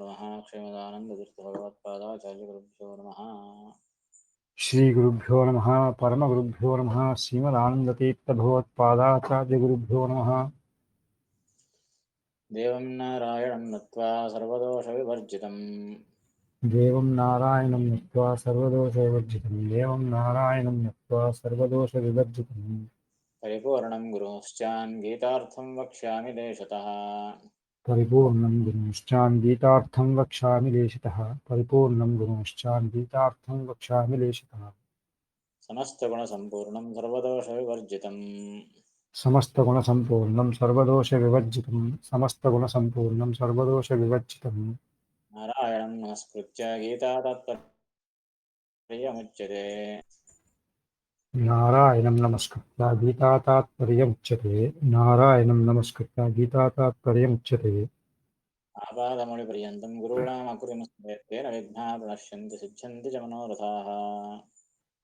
नमः। श्रीमदानन्दतीर्थभगवत्पादाचार्यगुरुभ्यो नमः। श्रीगुरुभ्यो नमः। परमगुरुभ्यो नमः। श्रीमदानन्दतीर्थभगवत्पादाचार्यगुरुभ्यो नमः। देवं नारायणं नत्वा सर्वदोषविवर्जितम् देवं नारायणं नत्वा सर्वदोषविवर्जितं देवं नारायणं नत्वा सर्वदोषविवर्जितं परिपूर्णं गुरुश्चान् गीतार्थं वक्ष्यामि देशतः। परिपूर्णं गुरुश्चान् गीतार्थं वक्ष्यामि देशितः। परिपूर्णं गुरुश्चान् गीतार्थं वक्ष्यामि देशितः। समस्तगुणसम्पूर्णं सर्वदोषविवर्जितम् समस्तगुणसम्पूर्णं सर्वदोषविवर्जितं समस्तगुणसम्पूर्णं सर्वदोषविवर्जितं नारायणं नमस्कृत्य गीतातात्पर्यमुच्यते। नारायणं नमस्कृत्य गीतातात्पर्यमुच्यते। नारायणं नमस्कृत्य गीतातात्पर्यमुच्यते। आपादमौलिपर्यन्तं गुरूणामकृतिमस्तेन विघ्नाः प्रणश्यन्ति सिद्ध्यन्ति च मनोरथाः।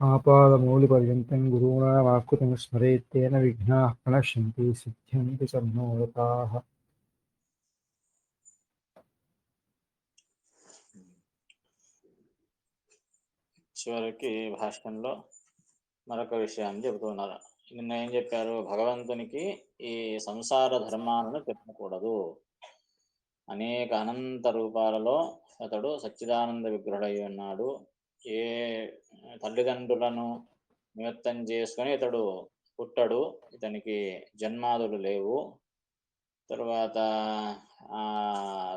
आपादमौलिपर्यन्तं गुरूणामाकृतिं स्मरेत् तेन विघ्नाः प्रणश्यन्ति सिद्ध्यन्ति च मनोरथाः। చివరికి భాష్యంలో మరొక విషయాన్ని చెబుతున్నారు. నిన్న ఏం చెప్పారు? భగవంతునికి ఈ సంసార ధర్మాలను చెప్పకూడదు. అనేక అనంత రూపాలలో అతడు సచ్చిదానంద విగ్రహుడై ఉన్నాడు. ఏ తల్లిదండ్రులను నిమిత్తం చేసుకొని ఇతడు పుట్టడు. ఇతనికి జన్మాదులు లేవు. తరువాత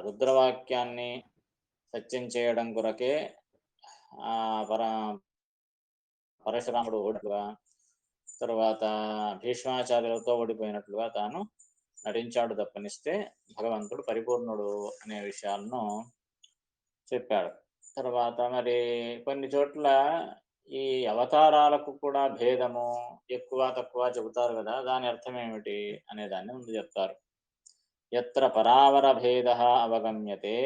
రుద్రవాక్యాన్ని సత్యం చేయడం కొరకే పరశురాముడు ఓడినట్లుగా, తర్వాత భీష్మాచార్యులతో ఓడిపోయినట్లుగా తాను నటించాడు తప్పనిస్తే భగవంతుడు పరిపూర్ణుడు అనే విషయాలను చెప్పాడు. తర్వాత మరి కొన్ని చోట్ల ఈ అవతారాలకు కూడా భేదము ఎక్కువ తక్కువ చెబుతారు కదా, దాని అర్థం ఏమిటి అనే దాన్ని ముందు చెప్తారు. యత్ర పరావర భేద అవగమ్యతే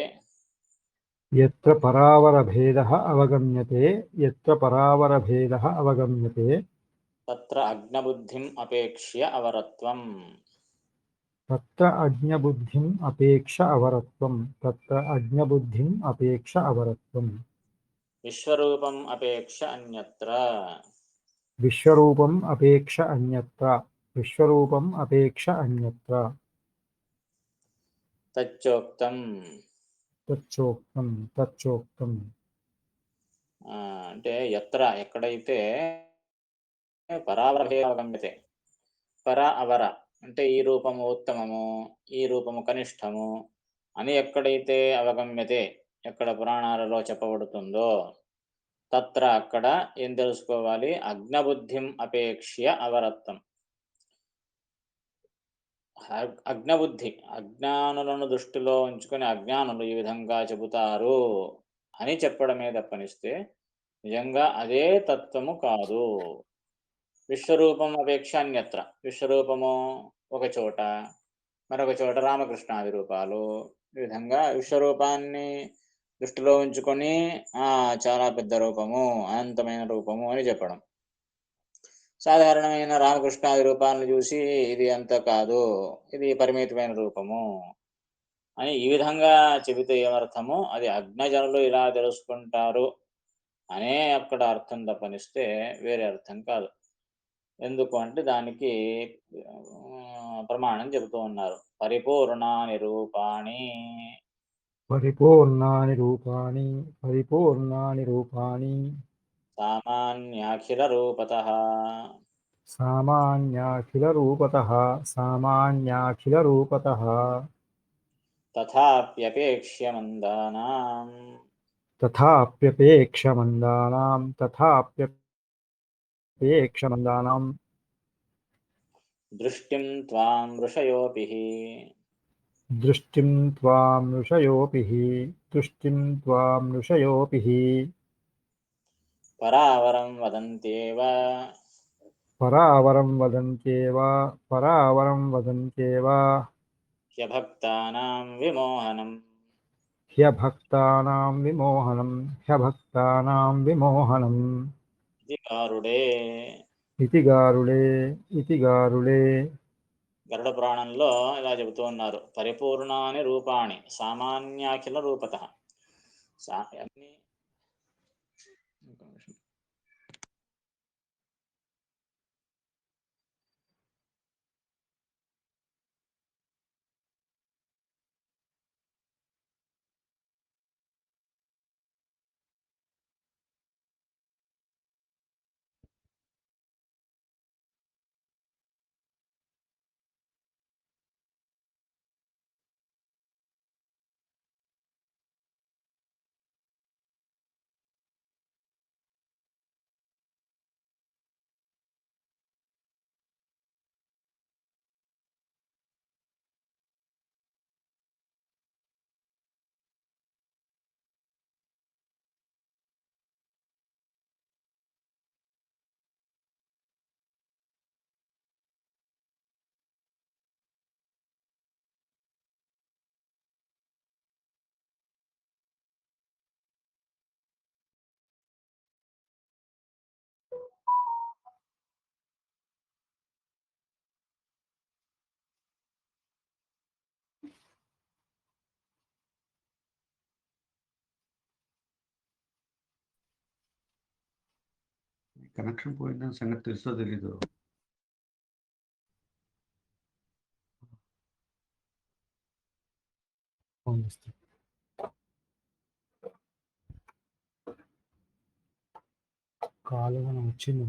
यत्र परावरभेदः अवगम्यते यत्र परावरभेदः अवगम्यते తత్ర అజ్ఞబుద్ధిం అపేక్ష్య అవరత్వం तत्र अज्ञबुद्धिम् अपेक्ष अवरत्वं तत्र अज्ञबुद्धिम् अपेक्ष अवरत्वं విశ్వరూపం అపేక్ష అన్యత్ర विश्वरूपम् अपेक्ष अन्यत्र विश्वरूपम् अपेक्ष अन्यत्र తచ్చోక్తం तच्चोक्तं అంటే ఎక్కడైతే పరావరభేద అవగమ్యతే, పర అవర అంటే ఈ రూపము ఉత్తమము, ఈ రూపము కనిష్టము అని ఎక్కడైతే అవగమ్యతే, ఎక్కడ పురాణాలలో చెప్పబడుతుందో తత్ర అక్కడ ఏం తెలుసుకోవాలి? అజ్ఞబుద్ధిం అపేక్ష్య అవరత్వం. అజ్ఞబుద్ధి, అజ్ఞానులను దృష్టిలో ఉంచుకొని అజ్ఞానులు ఈ విధంగా చెబుతారు అని చెప్పడమే తప్పనిస్తే నిజంగా అదే తత్వము కాదు. విశ్వరూపం అపేక్ష అన్యత్ర, విశ్వరూపము ఒక చోట, మరొక చోట రామకృష్ణాది రూపాలు. ఈ విధంగా విశ్వరూపాన్ని దృష్టిలో ఉంచుకొని చాలా పెద్ద రూపము, అనంతమైన రూపము అని చెప్పడం. సాధారణమైన రామకృష్ణాది రూపాలను చూసి ఇది అంత కాదు, ఇది పరిమితమైన రూపము అని ఈ విధంగా చెబితే ఏమర్థము? అది అజ్ఞజనులు ఇలా తెలుసుకుంటారు అనే అక్కడ అర్థం తప్పనిస్తే వేరే అర్థం కాదు. ఎందుకు అంటే దానికి ప్రమాణం చెబుతూ ఉన్నారు. పరిపూర్ణాని రూపాణి परिपूर्णानि रूपाणि సామాన్యాఖిల రూపతః सामान्याखिलरूपतः తథాప్యపేక్ష్య మందానాం దృష్టిం త్వాం ఋషయోపిః పరావరం వదంత్యేవ హ్యభక్తానాం విమోహనం ఇది గారుడే. इति गारुडे గరుడ పురాణంలో ఇలా చెబుతూ ఉన్నారు, పరిపూర్ణాని రూపాణి సామాన్యాఖిల రూపత. అన్ని కనెక్షన్ పోయిందని సంగతి తెలుసో తెలీదు. కాలు మనం వచ్చింది.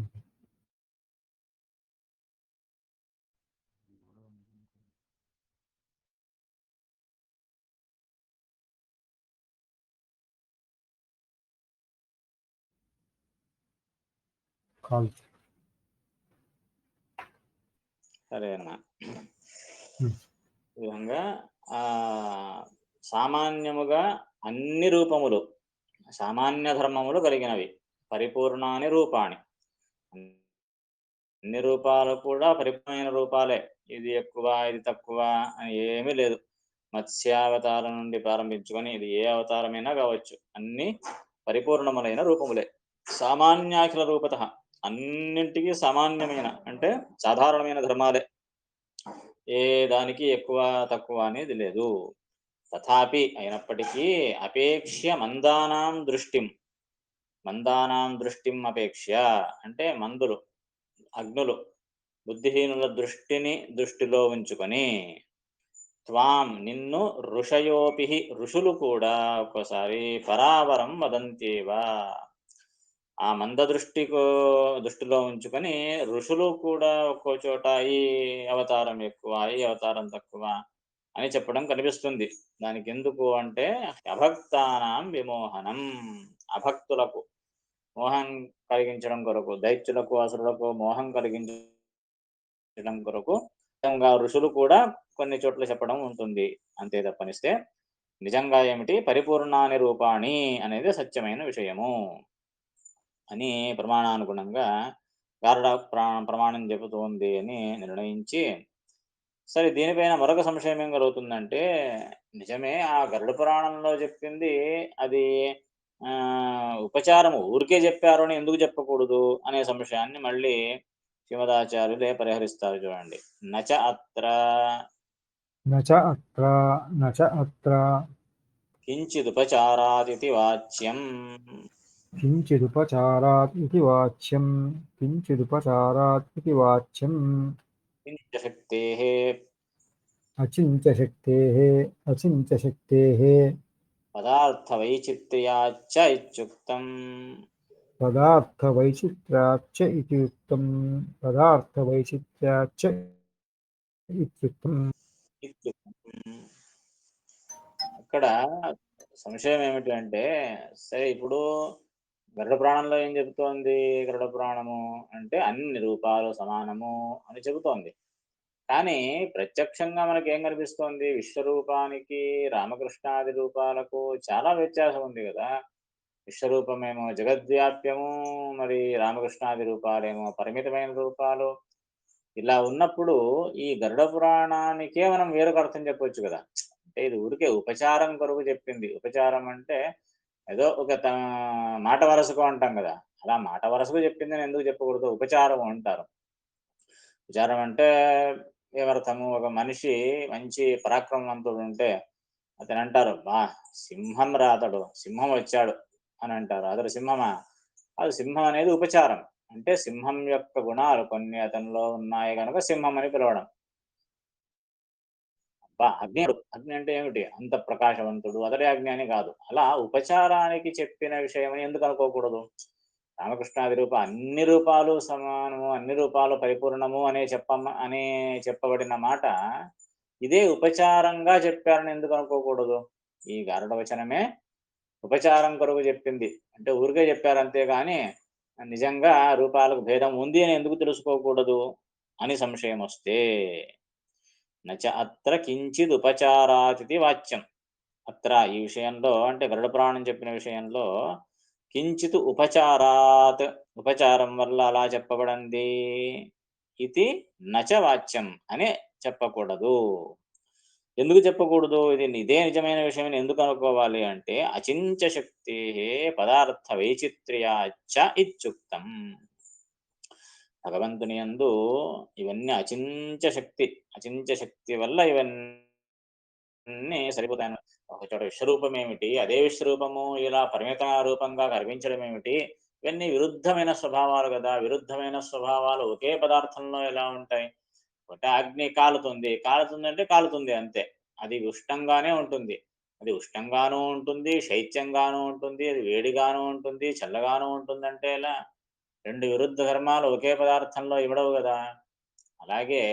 కాల్ సరేనా? ఈ విధంగా సామాన్యముగా అన్ని రూపములు సామాన్య ధర్మములు కలిగినవి, పరిపూర్ణాని రూపాణి. అన్ని రూపాలు కూడా పరిపూర్ణమైన రూపాలే, ఇది ఎక్కువ ఇది తక్కువ అని ఏమీ లేదు. మత్స్యావతారం నుండి ప్రారంభించుకొని ఇది ఏ అవతారమైనా కావచ్చు, అన్ని పరిపూర్ణములైన రూపములే. సామాన్యాఖిల రూపత, అన్నింటికీ సామాన్యమైన అంటే సాధారణమైన ధర్మాలే, ఏ దానికి ఎక్కువ తక్కువ అనేది లేదు. తథాపి అయినప్పటికీ అపేక్ష్య మందానాం దృష్టిం అపేక్ష అంటే మందులు అగ్నులు బుద్ధిహీనుల దృష్టిలో ఉంచుకొని త్వాం నిన్ను ఋషులు కూడా ఒక్కోసారి పరావరం వదంతేవా, ఆ మంద దృష్టిలో ఉంచుకొని ఋషులు కూడా ఒక్కో చోట ఈ అవతారం ఎక్కువ ఈ అవతారం తక్కువ అని చెప్పడం కనిపిస్తుంది. దానికి ఎందుకు అంటే అభక్తానాం విమోహనం, అభక్తులకు మోహం కలిగించడం కొరకు, దైత్యులకు అసురులకు మోహం కలిగించడం కొరకు ఋషులు కూడా కొన్ని చోట్ల చెప్పడం ఉంటుంది. అంతే తప్పనిస్తే నిజంగా ఏమిటి పరిపూర్ణాని రూపాణి అనేది సత్యమైన విషయము అని ప్రమాణానుగుణంగా గారుడ ప్రమాణం చెబుతోంది అని నిర్ణయించి, సరే దీనిపైన మరొక సంశయం ఏం కలుగుతుందంటే, నిజమే ఆ గరుడ పురాణంలో చెప్పింది అది ఉపచారము ఊరికే చెప్పారు అని ఎందుకు చెప్పకూడదు అనే సంశయాన్ని మళ్ళీ శ్రీమదాచార్యులే పరిహరిస్తారు. చూడండి, నచ అత్ర కించిదుపచారాదితి వాచ్యం కించిదుపచారాత్ ఇది వాచ్యం కించశక్తేః అచింత్యశక్తేః పదార్థవైచిత్ర్యాచ్చ ఇత్యుక్తం. ఇక్కడ సంశయం ఏమిటి అంటే, సరే ఇప్పుడు గరుడ పురాణంలో ఏం చెబుతోంది? గరుడ పురాణము అంటే అన్ని రూపాలు సమానము అని చెబుతోంది. కానీ ప్రత్యక్షంగా మనకేం కనిపిస్తోంది? విశ్వరూపానికి రామకృష్ణాది రూపాలకు చాలా వ్యత్యాసం ఉంది కదా. విశ్వరూపమేమో జగద్వ్యాప్యము, మరి రామకృష్ణాది రూపాలేమో పరిమితమైన రూపాలు. ఇలా ఉన్నప్పుడు ఈ గరుడ పురాణానికే మనం వేరొక అర్థం చెప్పొచ్చు కదా. అంటే ఇది ఊరికే ఉపచారం కొరకు చెప్పింది. ఉపచారం అంటే ఏదో ఒక మాట వరసకు అంటాం కదా, అలా మాట వరసకు చెప్పిందని ఎందుకు చెప్పకూడదు? ఉపచారం అంటారు. ఉపచారం అంటే ఏమర్థము? ఒక మనిషి మంచి పరాక్రమవంతుడు ఉంటే అతను అంటారు, బా సింహం రా అతడు, సింహం వచ్చాడు అని అంటారు. అతడు సింహమా? అది సింహం అనేది ఉపచారం. అంటే సింహం యొక్క గుణాలు కొన్ని అతనిలో ఉన్నాయి గనుక సింహం అని పిలవడం. అగ్ని అగ్ని అంటే ఏమిటి? అంత ప్రకాశవంతుడు, అతడే అగ్ని అని కాదు. అలా ఉపచారానికి చెప్పిన విషయం ఎందుకు అనుకోకూడదు? రామకృష్ణాది రూప అన్ని రూపాలు సమానము, అన్ని రూపాలు పరిపూర్ణము అనే చెప్పబడిన మాట ఇదే ఉపచారంగా చెప్పారని ఎందుకు అనుకోకూడదు? ఈ గారుడ వచనమే ఉపచారం కొరకు చెప్పింది. అంటే ఊరికే చెప్పారు అంతే గాని నిజంగా రూపాలకు భేదం ఉంది అని ఎందుకు తెలుసుకోకూడదు అని సంశయం వస్తే నచ అత్ర కించిదుపచారాతిథి వాచ్యం. అత్ర ఈ విషయంలో అంటే గరుడ పురాణం చెప్పిన విషయంలో కించిత్ ఉపచారాత్ ఉపచారం వల్ల అలా చెప్పబడింది ఇది నచ వాచ్యం అనే చెప్పకూడదు. ఎందుకు చెప్పకూడదు? ఇదే నిజమైన విషయం ఎందుకు అనుకోవాలి అంటే అచించ శక్తి పదార్థ వైచిత్ర్యాచ ఇత్యుక్తం. భగవంతుని యందు ఇవన్నీ అచించ శక్తి వల్ల ఇవన్నీ సరిపోతాయి. ఒక చోట విశ్వరూపం ఏమిటి, అదే విశ్వరూపము ఇలా పరిమిత రూపంగా కనిపించడం ఏమిటి, ఇవన్నీ విరుద్ధమైన స్వభావాలు కదా. విరుద్ధమైన స్వభావాలు ఒకే పదార్థంలో ఎలా ఉంటాయి? ఒకటి అగ్ని కాలుతుంది కాలుతుంది అంతే. అది ఉష్ణంగానే ఉంటుంది. అది ఉష్ణంగానూ ఉంటుంది, శైత్యంగానూ ఉంటుంది, అది వేడిగానూ ఉంటుంది, చల్లగానూ ఉంటుందంటే ఎలా? రెండు విరుద్ధ ధర్మాలు ఒకే పదార్థంలో ఇవ్వడవు కదా. అలాగే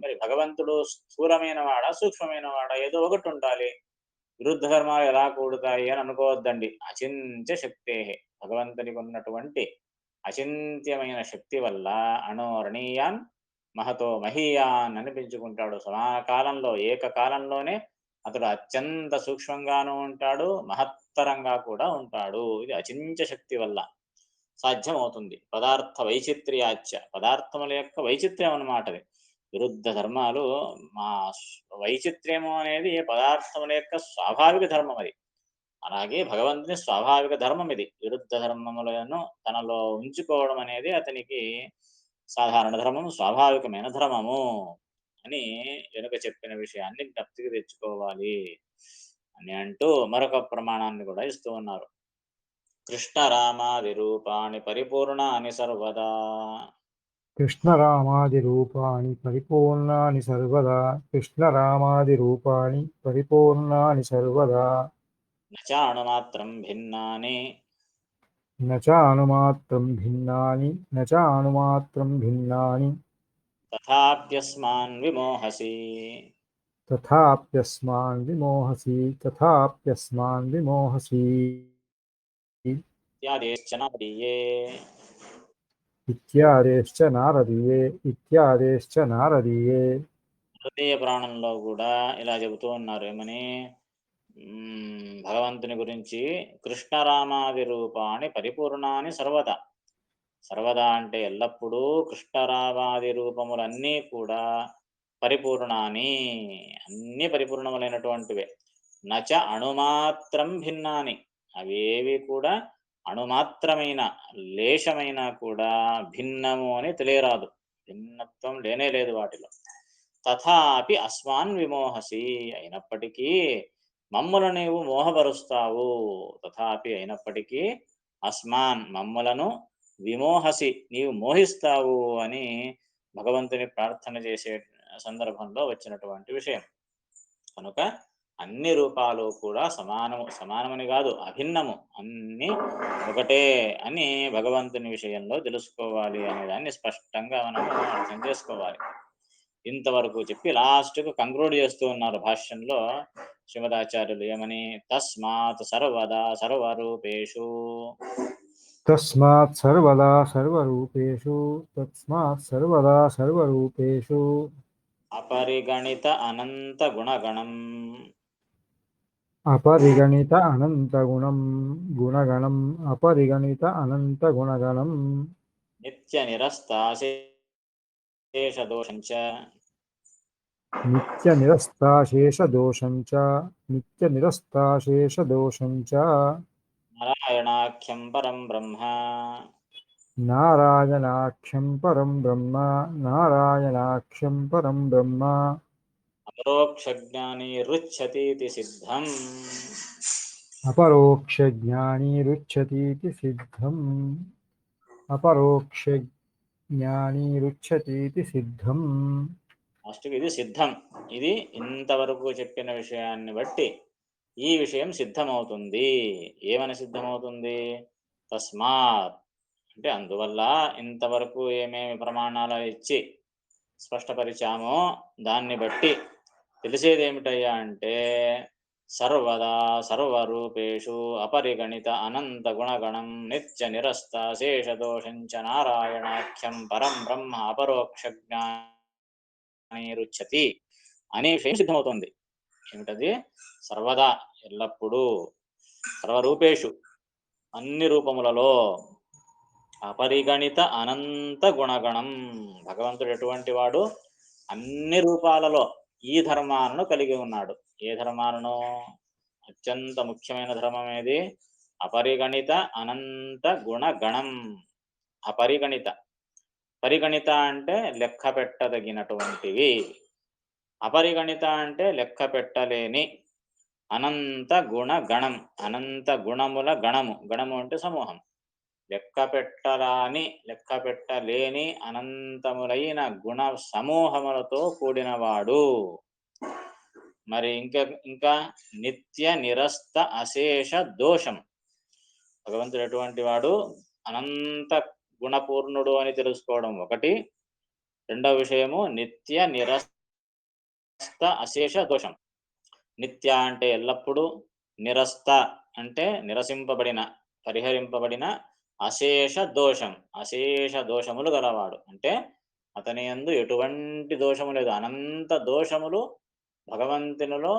మరి భగవంతుడు స్థూలమైన వాడా, సూక్ష్మమైన వాడా? ఏదో ఒకటి ఉండాలి. విరుద్ధ ధర్మాలు ఎలా కూడుతాయి అని అనుకోవద్దండి. అచింత్య శక్తే, భగవంతునికి ఉన్నటువంటి అచింత్యమైన శక్తి వల్ల అణోరణీయాన్ మహతో మహీయాన్ అనిపించుకుంటాడు. సమాన కాలంలో ఏకకాలంలోనే అతడు అత్యంత సూక్ష్మంగానూ ఉంటాడు, మహత్తరంగా కూడా ఉంటాడు. ఇది అచింత్య శక్తి వల్ల సాధ్యమవుతుంది. పదార్థ వైచిత్ర్యాచ్య, పదార్థముల యొక్క వైచిత్ర్యం అన్నమాట అది. విరుద్ధ ధర్మాలు మా వైచిత్ర్యము అనేది పదార్థముల యొక్క స్వాభావిక ధర్మం అది. అలాగే భగవంతుని స్వాభావిక ధర్మం ఇది. విరుద్ధ ధర్మములను తనలో ఉంచుకోవడం అనేది అతనికి సాధారణ ధర్మము, స్వాభావికమైన ధర్మము అని వెనుక చెప్పిన విషయాన్ని జ్ఞప్తికి తెచ్చుకోవాలి అని అంటూ మరొక ప్రమాణాన్ని కూడా ఇస్తూ ఉన్నారు. కృష్ణరామాది రూపాణి పరిపూర్ణాని సర్వదా. కృష్ణరామాది రూపాణి పరిపూర్ణాని సర్వదా. కృష్ణరామాది రూపాణి పరిపూర్ణాని సర్వదా. నచాణుమాత్రం భిన్నాని న చానుమాత్రం భిన్నాని న చానుమాత్రం భిన్నాని తథాప్యస్మాన్ విమోహసి తథాప్యస్మాన్ విమోహసి తథాప్యస్మాన్ విమోహసి ఇత్యాదేశ్చ నాదీయే. ఇత్యాదేశ్చ నారదీయే ఇత్యాదేశ్చ నారదీయే. తృతీయ పురాణంలో కూడా ఇలా చెబుతూ ఉన్నారు. ఏమని? భగవంతుని గురించి కృష్ణరామాది రూపాన్ని పరిపూర్ణాన్ని సర్వదా. సర్వదా అంటే ఎల్లప్పుడూ కృష్ణరామాది రూపములన్నీ కూడా పరిపూర్ణాని, అన్ని పరిపూర్ణములైనటువంటివే. నచ అణుమాత్రం భిన్నాని, అవేవి కూడా అణుమాత్రమైన లేశమైనా కూడా భిన్నము అని తెలియరాదు. భిన్నత్వం లేనే లేదు వాటిలో. తథాపి అస్మాన్ విమోహసి, అయినప్పటికీ మమ్ములను నీవు మోహపరుస్తావు. తథాపి అయినప్పటికీ అస్మాన్ మమ్ములను విమోహసి నీవు మోహిస్తావు అని భగవంతుని ప్రార్థన చేసే సందర్భంలో వచ్చినటువంటి విషయం. కనుక అన్ని రూపాలు కూడా సమానమని కాదు, అభిన్నము, అన్ని ఒకటే అని భగవంతుని విషయంలో తెలుసుకోవాలి అనే దాన్ని స్పష్టంగా మనం అర్థం చేసుకోవాలి. ఇంతవరకు చెప్పి లాస్ట్కు కంక్లూడ్ చేస్తూ ఉన్నారు భాష్యంలో శ్రీమదాచార్యులు. ఏమని? తస్మాత్ సర్వదా సర్వరూపేషు తస్మాత్ సర్వదా సర్వరూపేషు తస్మాత్ సర్వదా సర్వరూపేషు అపరిగణిత అనంత గుణగణం అపరిగణిత అనంత గుణగణం అపరిగణిత అనంత గుణగణం నిత్య నిరస్తాశేషదోషంచ నిత్య నిరస్తాశేష దోషంచ నిత్య నిరస్తాశేష దోషంచ నారాయణాఖ్యం పరం బ్రహ్మ నారాయణాఖ్యం పరం బ్రహ్మ నారాయణాఖ్యం పరం బ్రహ్మ అపరోక్షజ్ఞాని రుచ్యతీతి సిద్ధం. అపరోక్షజ్ఞానీరుచ్యతీతి సిద్ధం. అపరోక్షజ్ఞానీరుచ్యతీతి సిద్ధం. ఫస్ట్కి ఇది సిద్ధం. ఇది ఇంతవరకు చెప్పిన విషయాన్ని బట్టి ఈ విషయం సిద్ధమవుతుంది. ఏమని సిద్ధమవుతుంది? తస్మాత్ అంటే అందువల్ల ఇంతవరకు ఏమేమి ప్రమాణాలు ఇచ్చి స్పష్టపరిచామో దాన్ని బట్టి తెలిసేది ఏమిటయ్యా అంటే సర్వదా సర్వరూపేషు అపరిగణిత అనంత గుణగణం నిత్య నిరస్త శేషదోషంచ నారాయణాఖ్యం పరం బ్రహ్మ అపరోక్ష జ్ఞానిరుచ్యతి అనే విషయం సిద్ధమవుతుంది. ఏమిటది? సర్వదా ఎల్లప్పుడూ సర్వరూపేషు అన్ని రూపములలో అపరిగణిత అనంత గుణగణం భగవంతుడు ఎటువంటి వాడు? అన్ని రూపాలలో ఈ ధర్మాలను కలిగి ఉన్నాడు. ఏ ధర్మాలను? అత్యంత ముఖ్యమైన ధర్మం ఏది? అపరిగణిత అనంత గుణగణం. అపరిగణిత, పరిగణిత అంటే లెక్క పెట్టదగినటువంటివి, అపరిగణిత అంటే లెక్క పెట్టలేని, అనంత గుణగణం అనంత గుణముల గణము, గణము అంటే సమూహం, లెక్క పెట్టలేని అనంతములైన గుణ సమూహములతో కూడినవాడు. మరి ఇంకా నిత్య నిరస్త అశేష దోషం. భగవంతుడు ఎటువంటి వాడు? అనంత గుణపూర్ణుడు అని తెలుసుకోవడం ఒకటి. రెండవ విషయము నిత్య నిరస్త అశేష దోషం. నిత్య అంటే ఎల్లప్పుడూ, నిరస్త అంటే నిరసింపబడిన, పరిహరింపబడిన, అశేష దోషం అశేష దోషములు గలవాడు. అంటే అతని యందు ఎటువంటి దోషము లేదు. అనంత దోషములు భగవంతునిలో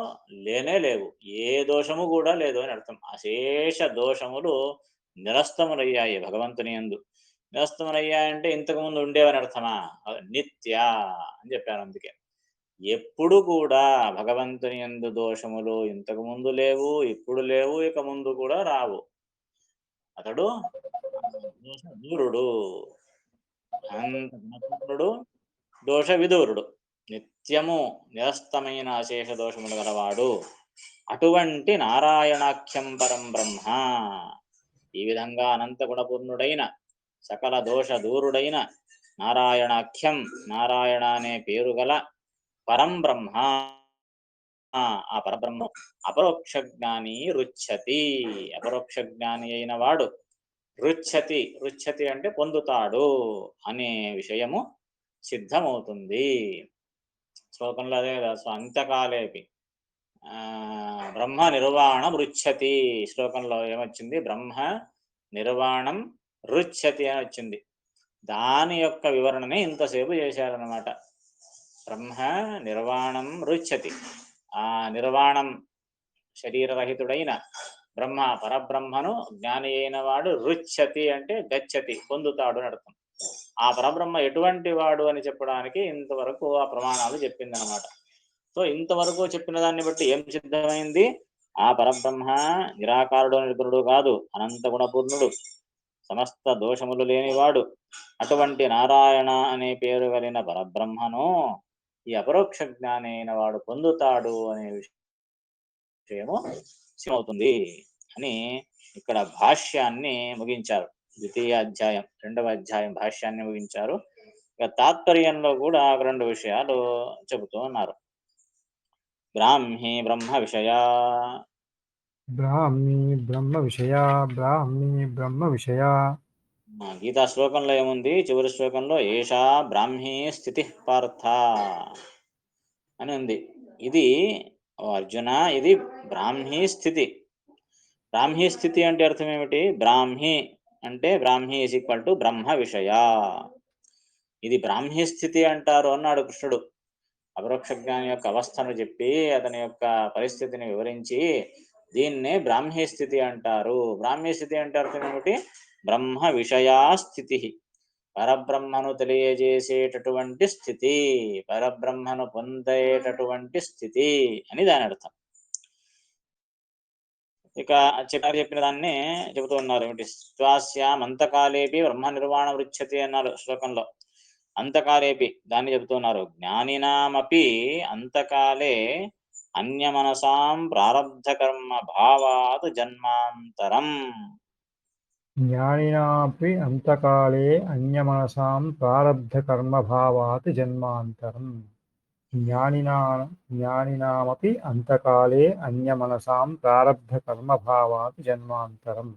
లేనే లేవు. ఏ దోషము కూడా లేదు అని అర్థం. అశేష దోషములు నిరస్తములయ్యాయి భగవంతుని యందు. నిరస్తములయ్యాయంటే ఇంతకుముందు ఉండేవని అర్థమా? నిత్య అని చెప్పారు. అందుకే ఎప్పుడు కూడా భగవంతుని యందు దోషములు ఇంతకు ముందు లేవు, ఇప్పుడు లేవు, ఇక ముందు కూడా రావు. అతడు దోష దూరుడు, అనంత గుణపూర్ణుడు, దోష విదూరుడు, నిత్యము నిరస్తమైన అశేష దోషములు గలవాడు. అటువంటి నారాయణాఖ్యం పరం బ్రహ్మ, ఈ విధంగా అనంత గుణపూర్ణుడైన సకల దోష దూరుడైన నారాయణాఖ్యం, నారాయణ అనే పేరు గల పరం బ్రహ్మ, ఆ పరబ్రహ్మ అపరోక్ష జ్ఞాని రుచ్యతి, అపరోక్ష జ్ఞాని అయిన వాడు రుచ్యతి, రుచ్యతి అంటే పొందుతాడు అనే విషయము సిద్ధమవుతుంది. శ్లోకంలో అదే కదా, అంత్యకాలేపి బ్రహ్మ నిర్వాణం రుచ్యతి. శ్లోకంలో ఏమొచ్చింది? బ్రహ్మ నిర్వాణం రుచ్యతి అని వచ్చింది. దాని యొక్క వివరణనే ఇంతసేపు చేశారనమాట. బ్రహ్మ నిర్వాణం రుచ్యతి. ఆ నిర్వాణం శరీరరహితుడైన బ్రహ్మ పరబ్రహ్మను జ్ఞాని అయిన వాడు రుచ్యతి అంటే గచ్చతి, పొందుతాడు అని అర్థం. ఆ పరబ్రహ్మ ఎటువంటి వాడు అని చెప్పడానికి ఇంతవరకు ఆ ప్రమాణాలు చెప్పిందనమాట. సో ఇంతవరకు చెప్పిన దాన్ని బట్టి ఏం సిద్ధమైంది? ఆ పరబ్రహ్మ నిరాకారుడు, నిర్గుణుడు కాదు, అనంత గుణపూర్ణుడు, సమస్త దోషములు లేనివాడు. అటువంటి నారాయణ అనే పేరు కలిగిన పరబ్రహ్మను ఈ అపరోక్ష జ్ఞాని అయిన వాడు పొందుతాడు అనే విషయము అవుతుంది అని ఇక్కడ భాష్యాన్ని ముగించారు. ద్వితీయ అధ్యాయం, రెండవ అధ్యాయం భాష్యాన్ని ముగించారు. ఇక తాత్పర్యంలో కూడా రెండు విషయాలు చెబుతూ ఉన్నారు. బ్రాహ్మీ బ్రహ్మ విషయా, బ్రాహ్మీ బ్రహ్మ విషయా, బ్రాహ్మీ బ్రహ్మ విషయా. గీతా శ్లోకంలో ఏముంది? చివరి శ్లోకంలో ఏషా బ్రాహ్మీ స్థితి పార్థ అని ఉంది. ఇది అర్జున, ఇది బ్రాహ్మీ స్థితి. బ్రాహ్మీ స్థితి అంటే అర్థం ఏమిటి? బ్రాహ్మీ అంటే బ్రాహ్మీ ఈజ్ ఈక్వల్ టు బ్రహ్మ విషయ. ఇది బ్రాహ్మీ స్థితి అంటారు అన్నాడు కృష్ణుడు. అపరోక్ష జ్ఞాని యొక్క అవస్థను చెప్పి అతని యొక్క పరిస్థితిని వివరించి దీన్నే బ్రాహ్మీ స్థితి అంటారు. బ్రాహ్మీ స్థితి అంటే అర్థం ఏమిటి? బ్రహ్మ విషయా స్థితి, పరబ్రహ్మను తెలియజేసేటటువంటి స్థితి, పరబ్రహ్మను పొందేటటువంటి స్థితి అని దాని అర్థం. ఇక చెప్పిన దాన్ని చెబుతూ ఉన్నారు. ఏమిటి? స్వాస్యాం అంతకాలేపి బ్రహ్మ నిర్వాణం రుచ్యతే అన్నారు శ్లోకంలో. అంతకాలేపి దాన్ని చెబుతున్నారు. జ్ఞానినామపి అంతకాలే అన్యమనసాం ప్రారబ్ధకర్మ భావాత్ జన్మాంతరం. జ్ఞానినాపి అంతకాలే అన్యమనసాం ప్రారబ్ధకర్మభావాత్ జన్మాంతరం. జ్ఞానినామపి అంతకాలే అన్యమనసాం ప్రారబ్ధకర్మభావాత్ జన్మాంతరం.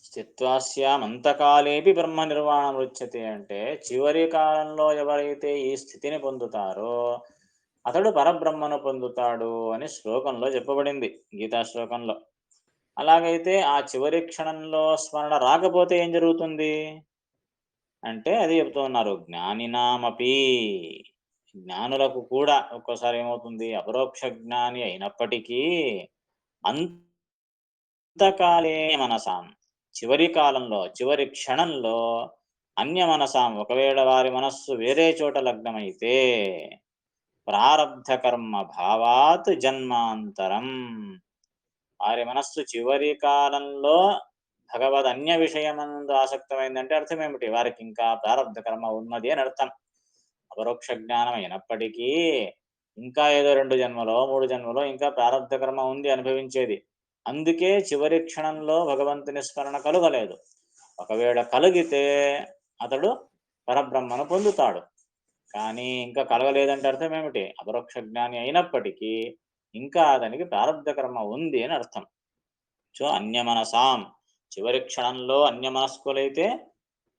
స్థిత్వాస్యాం అంతకాలేపి బ్రహ్మ నిర్వాణం రుచ్యతే అంటే చివరి కాలంలో ఎవరైతే ఈ స్థితిని పొందుతారో అతడు పరబ్రహ్మను పొందుతాడు అని శ్లోకంలో చెప్పబడింది, గీతా శ్లోకంలో. అలాగైతే ఆ చివరి క్షణంలో స్మరణ రాకపోతే ఏం జరుగుతుంది అంటే అది చెప్తూ ఉన్నారు. జ్ఞానినామపి, జ్ఞానులకు కూడా ఒక్కోసారి ఏమవుతుంది, అపరోక్ష జ్ఞాని అయినప్పటికీ అంతకాలే మనసాం, చివరి కాలంలో చివరి క్షణంలో అన్య మనసాం, ఒకవేళ వారి మనస్సు వేరే చోట లగ్నమైతే ప్రారబ్ధ కర్మ భావాత్ జన్మాంతరం, వారి మనస్సు చివరి కాలంలో భగవద్ అన్య విషయమందు ఆసక్తమైందంటే అర్థం ఏమిటి? వారికి ఇంకా ప్రారబ్ధ కర్మ ఉన్నది అని అర్థం. అపరోక్ష జ్ఞానం అయినప్పటికీ ఇంకా ఏదో 2 జన్మలో 3 జన్మలో ఇంకా ప్రారబ్ధ కర్మ ఉంది అనుభవించేది. అందుకే చివరి క్షణంలో భగవంతుని స్మరణ కలుగలేదు. ఒకవేళ కలిగితే అతడు పరబ్రహ్మను పొందుతాడు. కానీ ఇంకా కలగలేదంటే అర్థం ఏమిటి? అపరోక్ష జ్ఞాని అయినప్పటికీ ఇంకా అతనికి ప్రారబ్ధ కర్మ ఉంది అని అర్థం. సో అన్యమనసాం, చివరి క్షణంలో అన్యమనస్కులైతే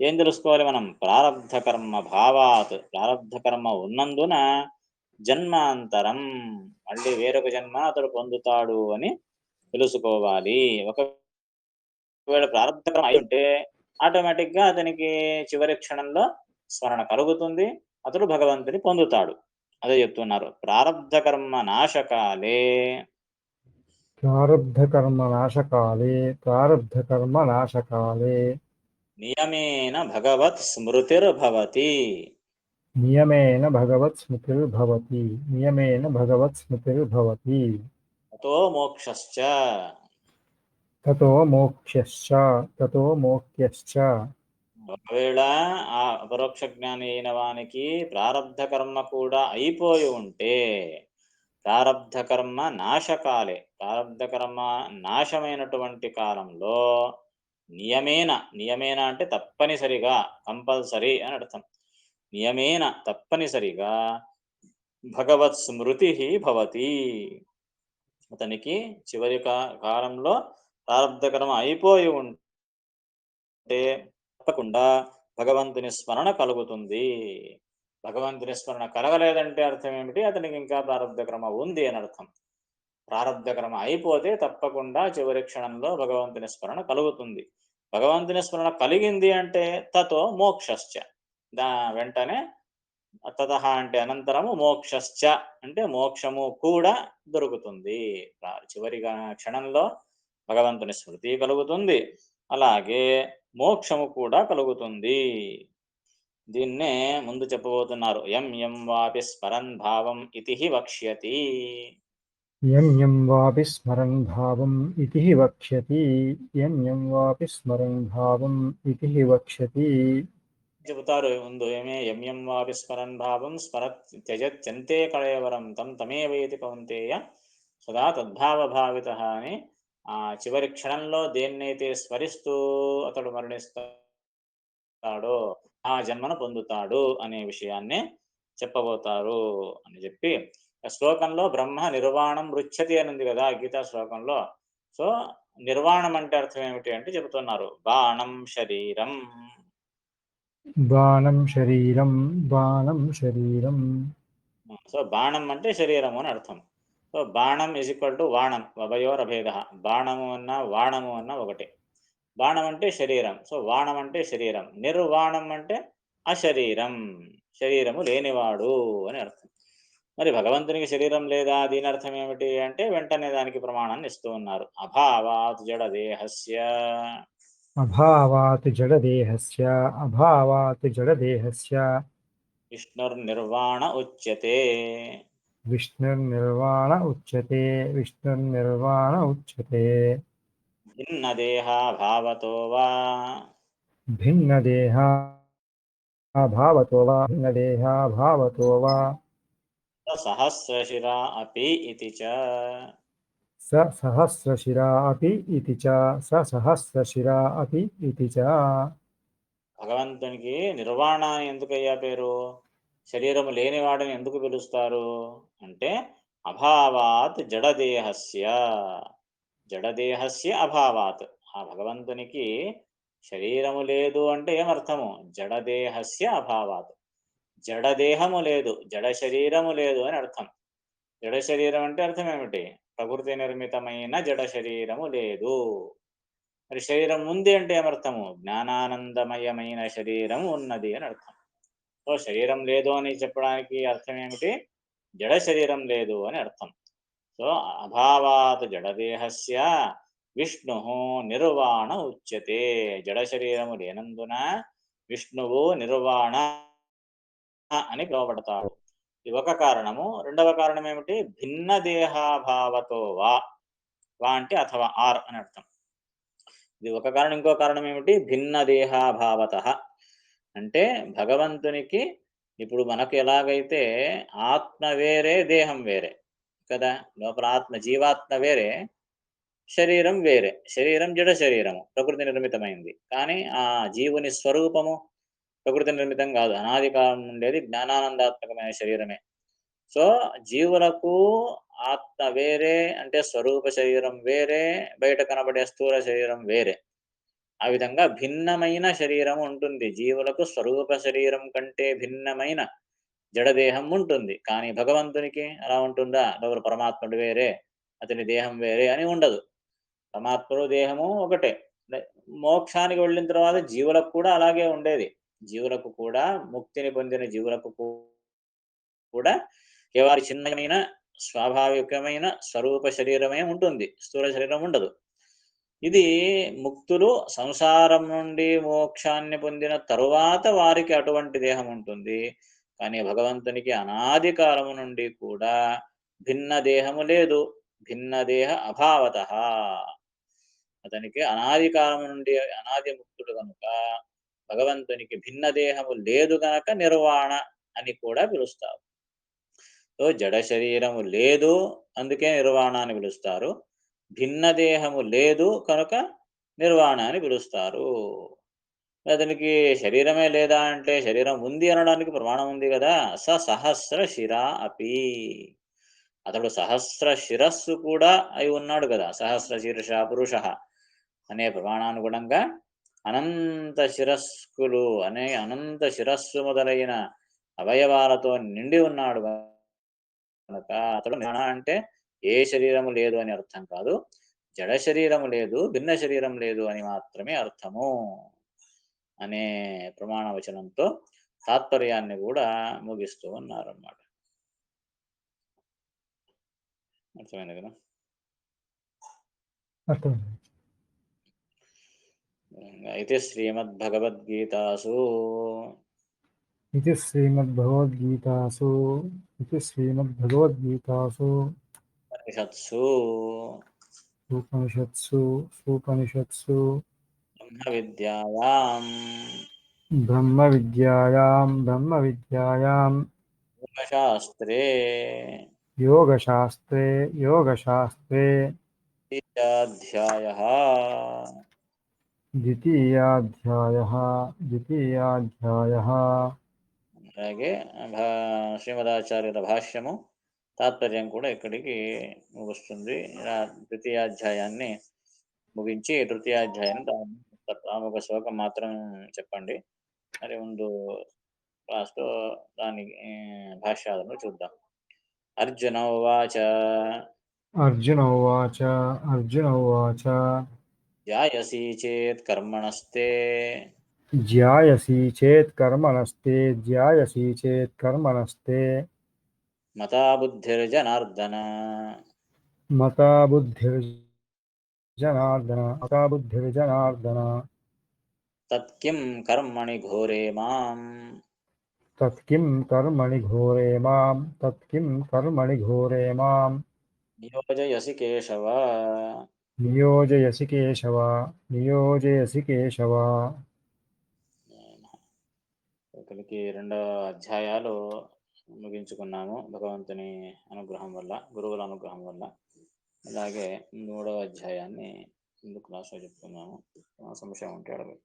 ఏం తెలుసుకోవాలి మనం? ప్రారబ్ధ కర్మ భావాత్, ప్రారబ్ధ కర్మ ఉన్నందున జన్మాంతరం, మళ్ళీ వేరొక జన్మ అతడు పొందుతాడు అని తెలుసుకోవాలి. ఒకవేళ ప్రారబ్ధ కర్మ అయి ఉంటే ఆటోమేటిక్గా అతనికి చివరి క్షణంలో స్మరణ కలుగుతుంది, అతడు భగవంతుని పొందుతాడు. అదే చెప్తున్నారు. ప్రారబ్ధ కర్మ నాశకాలే, ప్రారబ్ధకర్మనాశకాలే నియమేన భగవత్ స్మృతిర్భవతి. నియమేన భగవత్ స్మృతిర్భవతి. తతో మోక్షశ్చ, తతో మోక్ష్యశ్చ. ఒకవేళ ఆ అపరోక్ష జ్ఞాని అయిన వానికి ప్రారబ్ధ కర్మ కూడా అయిపోయి ఉంటే, ప్రారబ్ధ కర్మ నాశకాలే, ప్రారబ్ధ కర్మ నాశమైనటువంటి కాలంలో నియమేన అంటే తప్పనిసరిగా, కంపల్సరీ అని అర్థం. నియమేన తప్పనిసరిగా భగవత్ స్మృతి భవతి, అతనికి చివరి కాలంలో ప్రారబ్ధ కర్మ అయిపోయి ఉంటే తప్పకుండా భగవంతుని స్మరణ కలుగుతుంది. భగవంతుని స్మరణ కలగలేదంటే అర్థం ఏమిటి? అతనికి ఇంకా ప్రారబ్ధ కర్మ ఉంది అని అర్థం. ప్రారబ్ధ కర్మ అయిపోతే తప్పకుండా చివరి క్షణంలో భగవంతుని స్మరణ కలుగుతుంది. భగవంతుని స్మరణ కలిగింది అంటే తతో మోక్షశ్చ, వెంటనే తతః అంటే అనంతరము, మోక్షశ్చ అంటే మోక్షము కూడా దొరుకుతుంది. చివరి క్షణంలో భగవంతుని స్మృతి కలుగుతుంది, అలాగే మోక్షము కూడా కలుగుతుంది. దీన్నే ముందు చెప్పబోతున్నారు. యం యం వాపి స్మరన్ భావం ఇతి వక్ష్యతి. యం యం వాపి స్మరన్ భావం ఇతి వక్ష్యతి. యం యం వాపి స్మరన్ భావం ఇతి వక్ష్యతి. చెబుతారు ముందు ఏమే, యం యం వాపి స్మరన్ భావం స్మరత్ త్యజత్యంతే కళేవరం తం తమేవేతి కౌంతేయ సదా తద్భావభావిత అని. ఆ చివరి క్షణంలో దేన్నైతే స్మరిస్తూ అతడు మరణిస్తాడో ఆ జన్మను పొందుతాడు అనే విషయాన్ని చెప్పబోతారు అని చెప్పి, శ్లోకంలో బ్రహ్మ నిర్వాణం రుచ్యతి అని ఉంది కదా గీతా శ్లోకంలో. సో నిర్వాణం అంటే అర్థం ఏమిటి అంటే చెబుతున్నారు. బాణం శరీరం, బాణం శరీరం, బాణం శరీరం. సో బాణం అంటే శరీరము అని అర్థం. సో బాణం ఈజ్ ఈక్వల్ టు వాణం, అభయోరభేద. బాణము అన్న వాణము అన్న ఒకటే. బాణం అంటే శరీరం, సో వాణం అంటే శరీరం. నిర్వాణం అంటే అశరీరం, శరీరము లేనివాడు అని అర్థం. మరి భగవంతునికి శరీరం లేదా? దీని అర్థం ఏమిటి అంటే వెంటనే దానికి ప్రమాణాన్ని ఇస్తూ ఉన్నారు. అభావాత్ జడదేహస్య, అభావాత్ జడదేహస్య, అభావాత్ జడదేహస్య విష్ణుర్నిర్వాణ ఉచ్యతే. विष्णुर्निर्वाण उच्यते विष्णुर्निर्वाण उच्यते భిన్నదేహా భావతో వా भिन्नदेहा भावतो वा సహస్రశిరా అపి ఇతి చ. स सहस्रशिरा अपि इति च स सहस्रशिरा अपि इति च భగవంతునికి నిర్వాణ అని ఎందుకయ్యా పేరు? శరీరము లేనివాడిని ఎందుకు పిలుస్తారు అంటే అభావాత్ జడదేహస్య, జడదేహస్య అభావాత్. ఆ భగవంతునికి శరీరము లేదు అంటే ఏమర్థము? జడదేహస్య అభావాత్. జడదేహము లేదు, జడ శరీరము లేదు అని అర్థం. జడ శరీరం అంటే అర్థం ఏమిటి? ప్రకృతి నిర్మితమైన జడ శరీరము లేదు. మరి శరీరం ఉంది అంటే ఏమర్థము? జ్ఞానానందమయమైన శరీరం ఉన్నది అని అర్థం. సో శరీరం లేదు అని చెప్పడానికి అర్థం ఏమిటి? జడ శరీరం లేదు అని అర్థం. సో అభావాత్ జడదేహస్య విష్ణు నిర్వాణ ఉచ్యతే. జడ శరీరము లేనందున విష్ణువు నిర్వాణ అని పిలువబడతాడు. ఇది ఒక కారణము. రెండవ కారణం ఏమిటి? భిన్న దేహాభావతో వా. వా అంటే అథవా ఆర్ అని అర్థం. ఇది ఒక కారణం. ఇంకో కారణం ఏమిటి? భిన్న దేహాభావత అంటే భగవంతునికి ఇప్పుడు మనకు ఎలాగైతే ఆత్మ వేరే దేహం వేరే కదా, లోపల ఆత్మ జీవాత్మ వేరే, శరీరం వేరే. శరీరం జడ శరీరము, ప్రకృతి నిర్మితమైంది. కానీ ఆ జీవుని స్వరూపము ప్రకృతి నిర్మితం కాదు, అనాది కాలం ఉండేది జ్ఞానానందాత్మకమైన శరీరమే. సో జీవులకు ఆత్మ వేరే అంటే స్వరూప శరీరం వేరే, బయట కనబడే స్థూల శరీరం వేరే. ఆ విధంగా భిన్నమైన శరీరం ఉంటుంది. జీవులకు స్వరూప శరీరం కంటే భిన్నమైన జడదేహం ఉంటుంది. కానీ భగవంతునికి అలా ఉంటుందా? ఎవరు పరమాత్ముడు వేరే, అతని దేహం వేరే అని ఉండదు. పరమాత్ముడు దేహము ఒకటే. మోక్షానికి వెళ్ళిన తర్వాత జీవులకు కూడా అలాగే ఉండేది. జీవులకు కూడా, ముక్తిని పొందిన జీవులకు కూడా కేవలం చిన్నమైన స్వాభావికమైన స్వరూప శరీరమే ఉంటుంది, స్థూల శరీరం ఉండదు. ఇది ముక్తులు సంసారం నుండి మోక్షాన్ని పొందిన తరువాత వారికి అటువంటి దేహం ఉంటుంది. కానీ భగవంతునికి అనాది కాలము నుండి కూడా భిన్న దేహము లేదు. భిన్న దేహ అభావత. అతనికి అనాది కాలము నుండి అనాది ముక్తుడు కనుక భగవంతునికి భిన్న దేహము లేదు గనక నిర్వాణ అని కూడా పిలుస్తారు. సో జడ శరీరము లేదు అందుకే నిర్వాణ అని పిలుస్తారు. భిన్న దేహము లేదు కనుక నిర్వాణ అని పిలుస్తారు. అతనికి శరీరమే లేదా అంటే శరీరం ఉంది అనడానికి ప్రమాణం ఉంది కదా. సహస్ర శిరా అపి, అతడు సహస్ర శిరస్సు కూడా అయి ఉన్నాడు కదా. సహస్ర శీర్ష పురుష అనే ప్రమాణానుగుణంగా అనంత శిరస్కులు అనే అనంత శిరస్సు మొదలైన అవయవాలతో నిండి ఉన్నాడు కనుక అతడు నిర్వాణ అంటే ఏ శరీరము లేదు అని అర్థం కాదు, జడ శరీరము లేదు, భిన్న శరీరం లేదు అని మాత్రమే అర్థము అనే ప్రమాణ వచనంతో తాత్పర్యాన్ని కూడా ముగిస్తూ ఉన్నారన్నమాట. అర్థమైంది కదా. అర్థమైంది. అయితే శ్రీమద్భగవద్గీతాసు इति श्रीमद्भगवद्गीतासु ఉపనిషత్సు उपनिषत्सु బ్రహ్మ విద్యాయాం ब्रह्मविद्यायां యోగశాస్త్రే योगशास्त्रे ద్వితీయాధ్యాయః. द्वितीयाध्यायः అలాగే శ్రీమదాచార్యుల భాష్యము తాత్పర్యం కూడా ఇక్కడికి ముగుస్తుంది. ఇలా ద్వితీయాధ్యాయాన్ని ముగించి తృతీయాధ్యాయాన్ని ఒక శ్లోకం మాత్రం చెప్పండి. మరి ముందు క్లాస్లో దాని భాష్యాలను చూద్దాం. అర్జున ఉవాచ अर्जुन उवाच ధ్యాయసి చేత్ కర్మణస్తే ज्यायसि चेत् कर्मणस्ते మతా బుద్ధిర్జనార్దన मता बुद्धिर्जनार्दन తత్కిం కర్మణి ఘోరే మాం తత్కిం కర్మణి ఘోరే మాం తత్కిం కర్మణి ఘోరే మాం నియోజయసి కేశవ. నియోజయసి కేశవ నియోజయసి కేశవ. ఇక్కడికి 2 అధ్యాయాలు ముగించుకున్నాము భగవంతుని అనుగ్రహం వల్ల, గురువుల అనుగ్రహం వల్ల. అలాగే 3వ అధ్యాయాన్ని ముందు క్లాస్లో చెప్పుకున్నాము. సంశయం ఉంటే అడగండి.